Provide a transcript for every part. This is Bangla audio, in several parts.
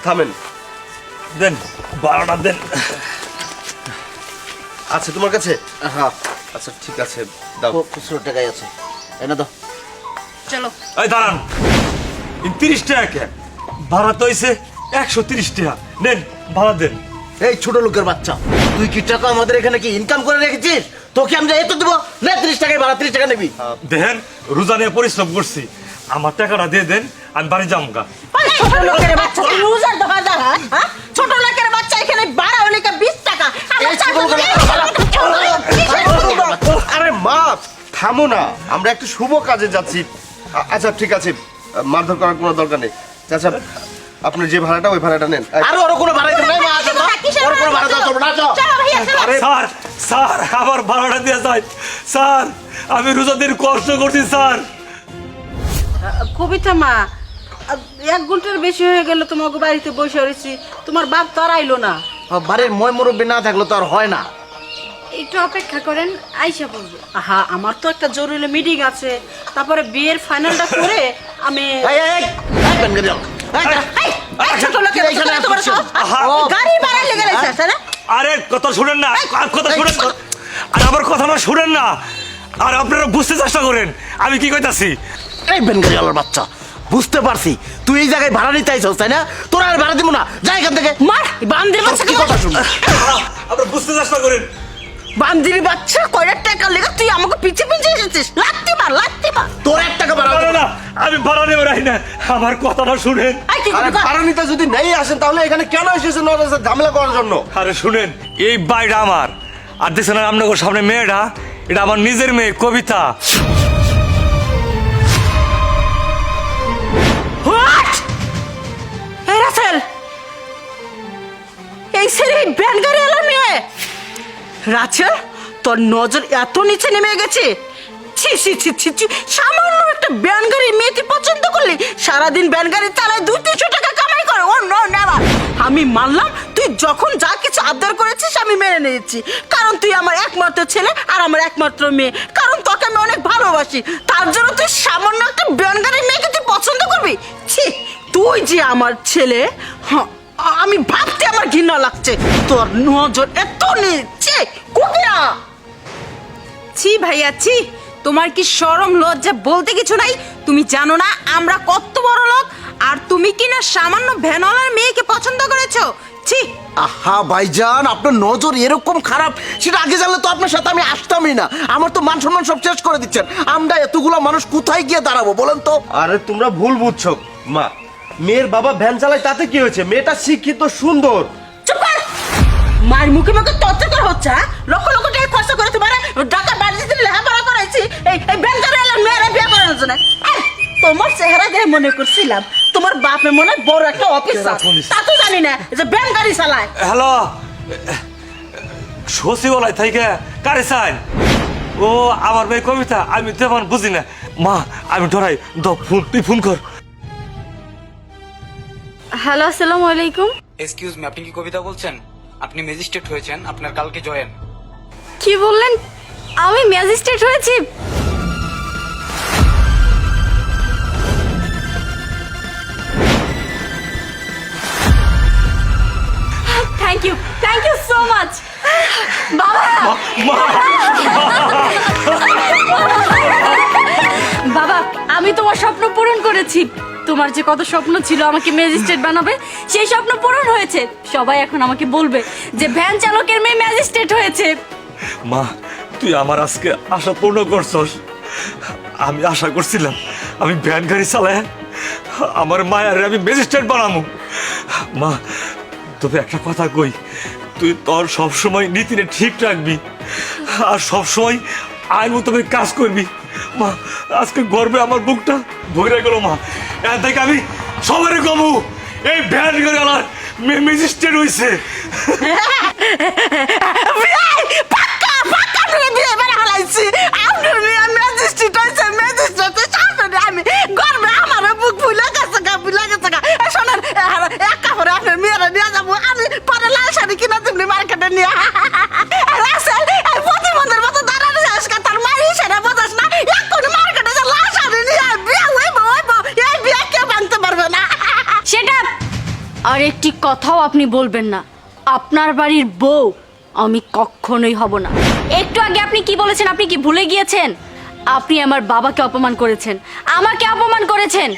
থামেন, দেন ভাড়াটা দেন। আচ্ছা তোমার কাছে? হ্যাঁ আচ্ছা ঠিক আছে, দাও। খুচরো টাকাই আছে, এনে দাও। চলো। এই দাঁড়ান, 30 টাকা কে? ভাড়া তো হইছে 130 টাকা, নেন ভাড়া দেন। এই ছোট লোকের বাচ্চা, তুই কি টাকা আমাদের এখানে কি ইনকাম করে রেখেছিস? তোকে আমরা এত দেবো না? 30 টাকায় ভাড়া, 30 টাকা নিবি? দেখেন রোজা নিয়ে পরিশ্রম করছি, আমার টাকাটা দিয়ে দেন, আমি বাড়ি যামগা। ছোট লোকের বাচ্চা, তুমি রোজার দোকানদার? হ্যাঁ, ছোট লোকের বাচ্চা এখানে ভাড়া হলে কি 20 টাকা? আরে মা থামো না, আমরা একটু শুভ কাজে যাচ্ছি। আচ্ছা ঠিক আছে, মারধর করার কোনো দরকার নেই। আচ্ছা আপনার যে ভাড়াটা, ওই ভাড়াটা নেন। আর ওর কোনো ভাড়া দিতে নাই, মা আসো না। ওর কোনো ভাড়া দাও তোমরা, যাও। স্যার স্যার আমার ভাড়াটা দিয়ে যায় স্যার, আমি রোজা দিন কষ্ট করছি স্যার। কবিতা মা, 1 ঘন্টার বেশি হয়ে গেল তোমাকে বাড়িতে বসে রয়েছি, তোমার বাপ তো আর আইলো না। বাড়ির মই মুরব্বী না থাকলে তো আর হয় না। একটু অপেক্ষা করেন, আইসা পড়বো। হ্যাঁ, আমার তো একটা জরুরি মিটিং আছে, তারপরে বিয়ের ফাইনালটা করে আমি এই এই এই বেন গেল। ছোট লোকের বাচ্চা, তোমার গাড়ি ভাড়া লেগে গেছে, তাই না? আরে কথা শুনেন না, কথা শুনেন, আর আমার কথাটা শুনেন না, আর আপনারা বুঝতে চেষ্টা করেন আমি কি কইতাছি। এই বেন গেল বাচ্চা, বুঝতে পারছি তুই এই জায়গায় ভাড়া নিতে আইছস, তাই না? তোর আর ভাড়া দিব না, যা এখান থেকে। মার বান্দির বাচ্চা, কি কথা শুন? আপনারা বুঝতে চেষ্টা করেন। বান্দির বাচ্চা, কয়টা টাকা লেগে তুই আমাকে পিছে পিছে এসেছিস? লাগতে পার, লাগতে পার। তোর 1 টাকা ভাড়া না, না, আমি ভাড়া নেব রাই না, আমার কথাটা শুনেন। আই কি আরে করবি? ভাড়া নিতে যদি নেই আসেন, তাহলে এখানে কেন এসেছেন ওর সাথে ঝামেলা করার জন্য? আরে শুনেন, এই বাড়িটা আমার, আর দেখছেন আপনার সামনে মেয়েটা, এটা আমার নিজের মেয়ে কবিতা। হোয়াট? এই রাসেল, এই ছেলে ব্যান গাড়ি এলো মেয়ে। রাসেল, তোর নজর এত নিচে নেমে গেছে? ছি ছি ছি ছি ছি, সামান্য একটা ব্যান গাড়ি মেয়েকে পছন্দ করলি, সারাদিন ব্যান গাড়ি চালায় 200-300 টাকা কামাই করে। ও নো নেভার। আমি মানলাম তুই যখন যা কিছু আবদার করেছিস আমি মেনে নিয়েছি, কারণ তুই আমার একমাত্র ছেলে আর আমার একমাত্র মেয়ে, কারণ তোকে আমি অনেক ভালোবাসি। তার জন্য তুই সামান্য একটা ব্যান গাড়ি মেয়েকে তুই পছন্দ করবি? ছি, তুই যে আমার ছেলে, হ্যাঁ, আমি ভাবতে আমার ঘৃণা লাগছে। তোর নজর এত নিচে কুকিরা। ছি ভাইয়া ছি, তোমার কি শরম লজ্জা বলতে কিছু নাই? তুমি জানো না আমরা কত বড় লোক, আর তুমি কি না সামান্য ভ্যানওয়ালার মেয়েকে পছন্দ করেছো? ছি। আহা ভাইজান, আপনার নজর এরকম খারাপ সেটা আগে জানলে তো আপনার সাথে আমি আসতামই না। আমার তো মান সম্মান সব শেষ করে দিচ্ছেন। আমরা এতগুলো মানুষ কোথায় গিয়ে দাঁড়াবো বলেন তো? আরে তোমরা ভুল বুঝছো মা, মেয়ের বাবা ভ্যান চালায় তাতে কি হয়েছে? মেয়েটা শিক্ষিত, সুন্দর। চুপ কর! মার মুখে মুখে তর্চকর হচ্ছে, হ্যাঁ? লক্ষ লক্ষ টাকা খরচ করে তোমার ঢাকা বাড়িতে লেখাপড়া করাইছি এই ব্যাংকারে এলাম মেয়েরা বিয়ে করানোর জন্য। তোমার চেহারা দেখে মনে করছিলাম তোমার বাপে মনে হয় বড় একটা অফিসার, তা তো জানি না যে ব্যাংক গাড়ি চালায়। হ্যালো, সচিবালয় থেকে কারে চাই? ও আমার মেয়ে কবিতা, আমি তেমন বুঝি না। মা আমি ডরাই, ফোন তুই ফোন কর। হ্যালো, আসসালামু আলাইকুম। এক্সকিউজ মি, আপনি কি কবিতা বলছেন? আপনি ম্যাজিস্ট্রেট হয়েছেন, আপনার কালকে জয়েন। কি বললেন? আমি ম্যাজিস্ট্রেট হয়েছি? থ্যাংক ইউ সো মাচ বাবা। বাবা, আমি তোমার স্বপ্ন পূরণ করেছি। তোমার যে কত স্বপ্ন ছিল আমাকে ম্যাজিস্ট্রেট বানাবে, সেই স্বপ্ন পূরণ হয়েছে। সবাই এখন আমাকে বলবে যে ভ্যান চালকের মেয়ে ম্যাজিস্ট্রেট হয়েছে। মা তুই আমার আজকে আশা পূর্ণ করছস। আমি আশা করছিলাম আমি ভ্যান গাড়ি চালায় আমার মায়ের আমি ম্যাজিস্ট্রেট বানাবো। মা তবে একটা কথা কই, তুই তোর সবসময় নীতিরে ঠিক রাখবি আর সবসময় আইন মোতাবেক কাজ করবি। মা আজকে গর্বে আমার বুকটা ভরে গেল। মা এর থেকে আমি সবারই কমু এই ভ্যান গাড়ি আলার ম্যাজিস্ট্রেট হয়েছে। পাক্কা পাক্কা তুমি বিয়ে বেড়ে হালাইছি। আপনার মেয়ে ম্যাজিস্ট্রেট হয়েছে, ম্যাজিস্ট্রেটের সামনে আমি গর্বে আমার বুক ফুলে গেছে গা, ফুলে গেছে গা। শোনেন, এক কাপড়ে আপনার মেয়েরা নিয়ে যাবো, আমি পরে লাল শাড়ি কিনা তুমি মার্কেটে নিয়ে। রাসেল, প্রতিবন্ধের মতো দাঁড়ানো যাস কা, তার মায়ের সেটা বোঝাস না? এখন মার্কেটে যে লাল শাড়ি নিয়ে বিয়ে হইব, এই বিয়ে কে ভাঙতে পারবে না। সেটা একটি কথাও আপনি বলবেন না। আপনার বাড়ির বউ আমি কখনোই হব না। একটু আগে আপনি কি বলেছেন? আপনি কি ভুলে গিয়েছেন? আপনি আমার বাবাকে অপমান করেছেন, আমাকে অপমান করেছেন।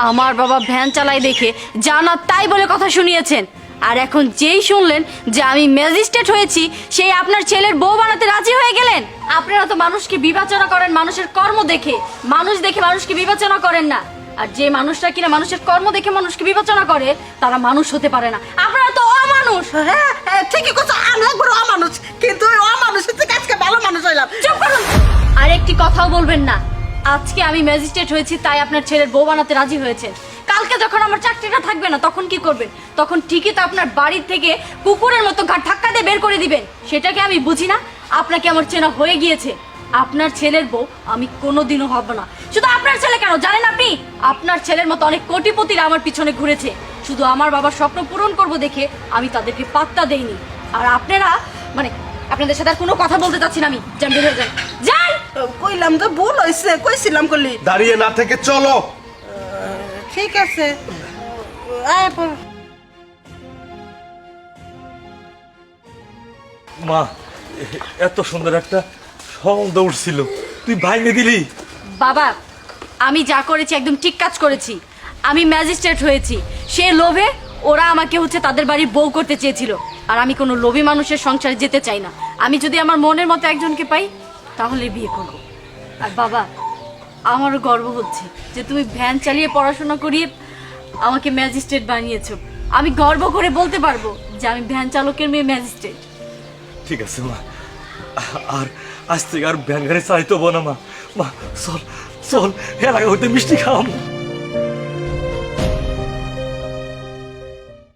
আমার বাবা ভ্যান চালায় দেখে জানা তাই বলে কথা শুনিয়েছেন। আর এখন যেই শুনলেন যে আমি ম্যাজিস্ট্রেট হয়েছি, সেই আপনার ছেলের বউ বানাতে রাজি হয়ে গেলেন। আপনারা তো মানুষকে বিবেচনা করেন মানুষের কর্ম দেখে, মানুষ দেখে মানুষকে বিবেচনা করেন না। আর যে মানুষরা কিনা মানুষের কর্ম দেখে মানুষকে বিবেচনা করে, তারা মানুষ হতে পারে না। আপনারা তো অমানুষ। হ্যাঁ হ্যাঁ, ঠিকই কথা, আমি একবার অমানুষ, কিন্তু ওই অমানুষের থেকে আজকে ভালো মানুষ হইলাম। চুপ করুন। আর একটি কথাও বলবেন না। আজকে আমি ম্যাজিস্ট্রেট হয়েছি তাই আপনার ছেলের বউ বানাতে রাজি হয়েছেন। কালকে যখন আমার চাকরিটা থাকবে না, তখন কি করবেন? তখন ঠিকই তো আপনার বাড়ির থেকে কুকুরের মতো ঘাট ধাক্কা দিয়ে বের করে দিবেন। সেটাকে আমি বুঝি না? আপনাকে আমার চেনা হয়ে গিয়েছে। আপনার ছেলের বউ আমি কোনোদিনও হব না। শুধু আপনার ছেলে কেন জানেন আপনি? আপনার ছেলের মতো অনেক কোটিপতিরা আমার পিছনে ঘুরেছে। শুধু আমার বাবার স্বপ্ন পূরণ করব দেখে আমি তাদেরকে পাত্তা দেইনি। আর আপনারা মানে আপনাদের সাথে আর কোনো কথা বলতে চাচ্ছি না আমি। যান, বের হয়ে যান। যান। কইলাম তো ভুল হয়েছে, কইছিলাম করলি। দাঁড়িয়ে না থেকে চলো। ঠিক আছে, আয় পর। মা, এত সুন্দর একটা সন্দ উঠছিল, তুই ভাঙে দিলি। বাবা, আমি যা করেছি একদম ঠিক কাজ করেছি। আমি ম্যাজিস্ট্রেট হয়েছি, সে লোভে ওরা আমাকে তাদের বাড়ির বউ করতে চেয়েছিল। আর আমি কোনো লোভী মানুষের সংসারে যেতে চাই না। আমি যদি আমার মনের মতো একজনকে পাই তাহলে বিয়ে করব। আর বাবা, আমারও গর্ব হচ্ছে যে তুমি ভ্যান চালিয়ে পড়াশোনা করিয়ে আমাকে ম্যাজিস্ট্রেট বানিয়েছো। আমি গর্ব করে বলতে পারবো যে আমি ভ্যান চালকের মেয়ে ম্যাজিস্ট্রেট। ঠিক আছে মা, আর আজ থেকে আর ভ্যান গাড়ি চালাইতে হবো না মা। মা চল চল, এলাকা হইতে মিষ্টি খাওয়াম।